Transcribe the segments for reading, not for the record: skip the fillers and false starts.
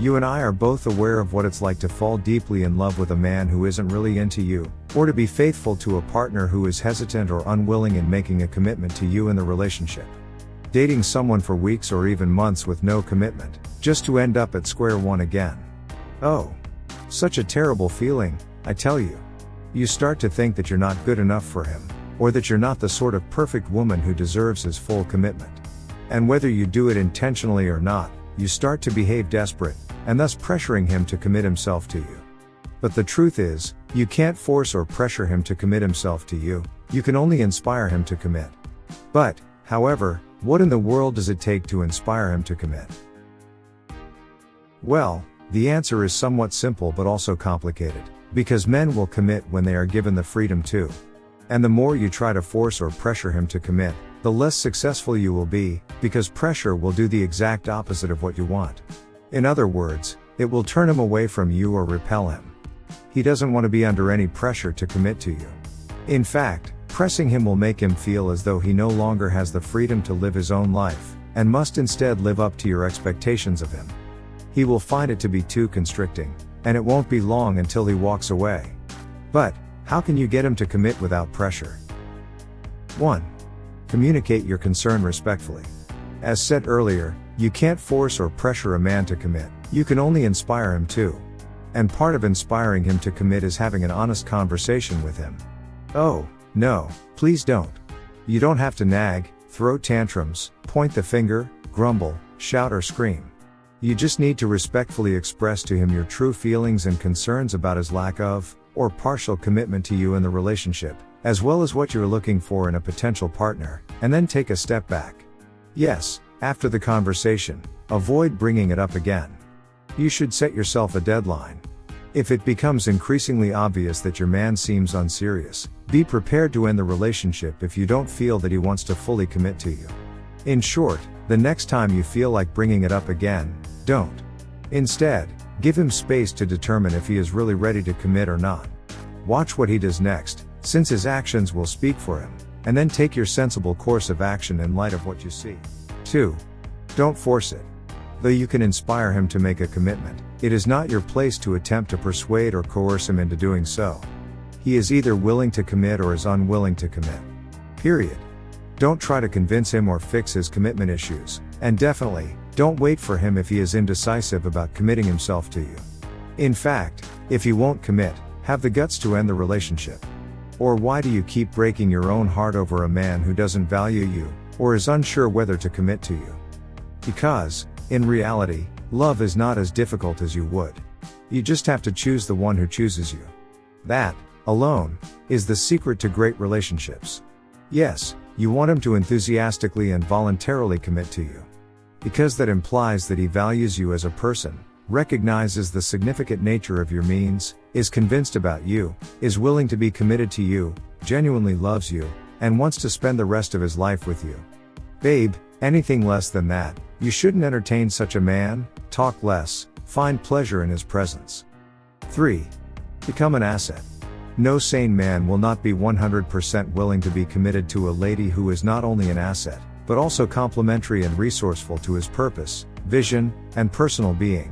You and I are both aware of what it's like to fall deeply in love with a man who isn't really into you, or to be faithful to a partner who is hesitant or unwilling in making a commitment to you in the relationship. Dating someone for weeks or even months with no commitment, just to end up at square one again. Oh, such a terrible feeling, I tell you. You start to think that you're not good enough for him, or that you're not the sort of perfect woman who deserves his full commitment. And whether you do it intentionally or not, you start to behave desperate, and thus pressuring him to commit himself to you. But the truth is, you can't force or pressure him to commit himself to you, you can only inspire him to commit. But, however, what in the world does it take to inspire him to commit? Well, the answer is somewhat simple but also complicated, because men will commit when they are given the freedom to. And the more you try to force or pressure him to commit, the less successful you will be, because pressure will do the exact opposite of what you want. In other words, it will turn him away from you or repel him. He doesn't want to be under any pressure to commit to you. In fact, pressing him will make him feel as though he no longer has the freedom to live his own life, and must instead live up to your expectations of him. He will find it to be too constricting, and it won't be long until he walks away. But, how can you get him to commit without pressure? 1. Communicate your concern respectfully. As said earlier, you can't force or pressure a man to commit, you can only inspire him to. And part of inspiring him to commit is having an honest conversation with him. Oh, no, please don't. You don't have to nag, throw tantrums, point the finger, grumble, shout or scream. You just need to respectfully express to him your true feelings and concerns about his lack of, or partial commitment to you in the relationship, as well as what you're looking for in a potential partner, and then take a step back. Yes, after the conversation, avoid bringing it up again. You should set yourself a deadline. If it becomes increasingly obvious that your man seems unserious, be prepared to end the relationship if you don't feel that he wants to fully commit to you. In short, the next time you feel like bringing it up again, don't. Instead, give him space to determine if he is really ready to commit or not. Watch what he does next, since his actions will speak for him, and then take your sensible course of action in light of what you see. 2. Don't force it. Though you can inspire him to make a commitment, it is not your place to attempt to persuade or coerce him into doing so. He is either willing to commit or is unwilling to commit. Period. Don't try to convince him or fix his commitment issues, and definitely, don't wait for him if he is indecisive about committing himself to you. In fact, if he won't commit, have the guts to end the relationship. Or why do you keep breaking your own heart over a man who doesn't value you, or is unsure whether to commit to you? Because, in reality, love is not as difficult as you would. You just have to choose the one who chooses you. That, alone, is the secret to great relationships. Yes, you want him to enthusiastically and voluntarily commit to you. Because that implies that he values you as a person, recognizes the significant nature of your means, is convinced about you, is willing to be committed to you, genuinely loves you, and wants to spend the rest of his life with you. Babe, anything less than that, you shouldn't entertain such a man, talk less, find pleasure in his presence. 3. Become an asset. No sane man will not be 100% willing to be committed to a lady who is not only an asset, but also complementary and resourceful to his purpose, vision, and personal being.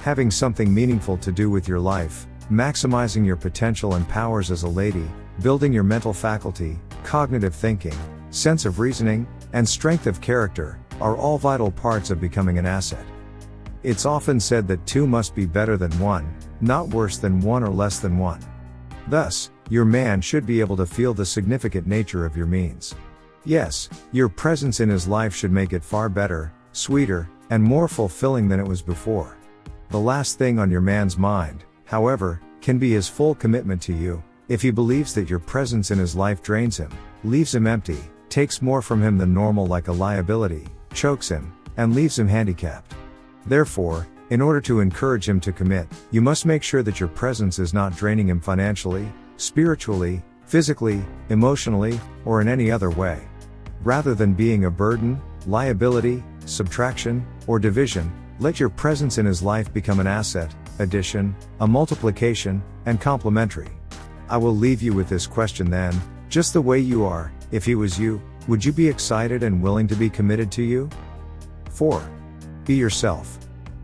Having something meaningful to do with your life, maximizing your potential and powers as a lady, building your mental faculty, cognitive thinking, sense of reasoning, and strength of character, are all vital parts of becoming an asset. It's often said that two must be better than one, not worse than one or less than one. Thus, your man should be able to feel the significant nature of your means. Yes, your presence in his life should make it far better, sweeter, and more fulfilling than it was before. The last thing on your man's mind, however, can be his full commitment to you. If he believes that your presence in his life drains him, leaves him empty, takes more from him than normal like a liability, chokes him, and leaves him handicapped. Therefore, in order to encourage him to commit, you must make sure that your presence is not draining him financially, spiritually, physically, emotionally, or in any other way. Rather than being a burden, liability, subtraction, or division, let your presence in his life become an asset, addition, a multiplication, and complementary. I will leave you with this question then, just the way you are, if he was you, would you be excited and willing to be committed to you? 4. Be yourself.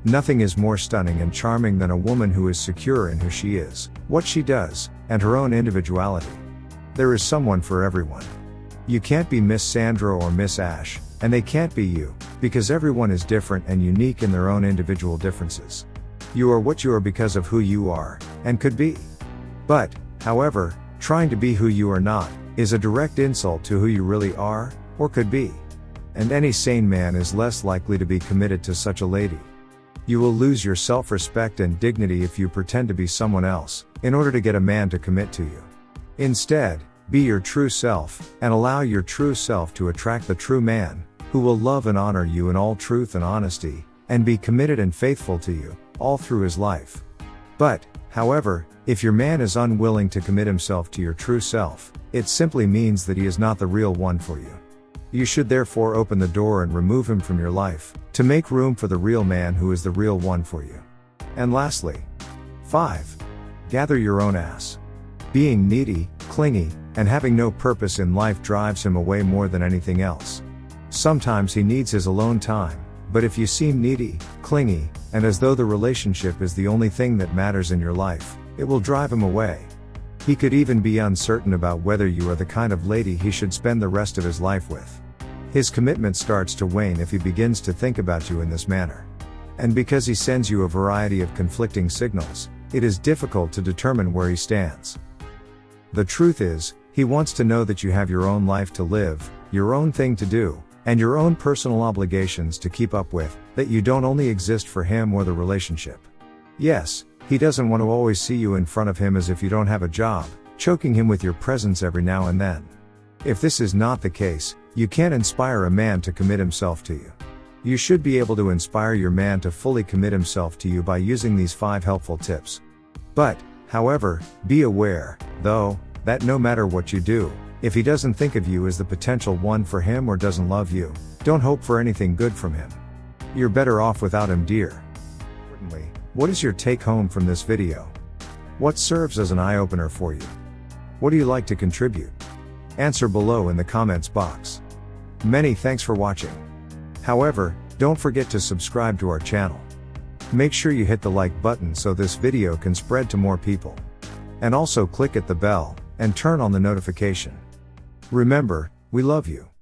Nothing is more stunning and charming than a woman who is secure in who she is, what she does, and her own individuality. There is someone for everyone. You can't be Miss Sandra or Miss Ash, and they can't be you, because everyone is different and unique in their own individual differences. You are what you are because of who you are, and could be. But, however, trying to be who you are not, is a direct insult to who you really are, or could be. And any sane man is less likely to be committed to such a lady. You will lose your self-respect and dignity if you pretend to be someone else, in order to get a man to commit to you. Instead, be your true self, and allow your true self to attract the true man, who will love and honor you in all truth and honesty, and be committed and faithful to you, all through his life. But, however, if your man is unwilling to commit himself to your true self, it simply means that he is not the real one for you. You should therefore open the door and remove him from your life, to make room for the real man who is the real one for you. And lastly, 5. Gather your own ass. Being needy, clingy, and having no purpose in life drives him away more than anything else. Sometimes he needs his alone time, but if you seem needy, clingy, and as though the relationship is the only thing that matters in your life, it will drive him away. He could even be uncertain about whether you are the kind of lady he should spend the rest of his life with. His commitment starts to wane if he begins to think about you in this manner. And because he sends you a variety of conflicting signals, it is difficult to determine where he stands. The truth is, he wants to know that you have your own life to live, your own thing to do, and your own personal obligations to keep up with, that you don't only exist for him or the relationship. Yes, he doesn't want to always see you in front of him as if you don't have a job, choking him with your presence every now and then. If this is not the case, you can't inspire a man to commit himself to you. You should be able to inspire your man to fully commit himself to you by using these 5 helpful tips. But, however, be aware, though, that no matter what you do, if he doesn't think of you as the potential one for him or doesn't love you, don't hope for anything good from him. You're better off without him, dear. Importantly, what is your take home from this video? What serves as an eye-opener for you? What do you like to contribute? Answer below in the comments box. Many thanks for watching. However, don't forget to subscribe to our channel. Make sure you hit the like button so this video can spread to more people. And also click at the bell, and turn on the notification. Remember, we love you.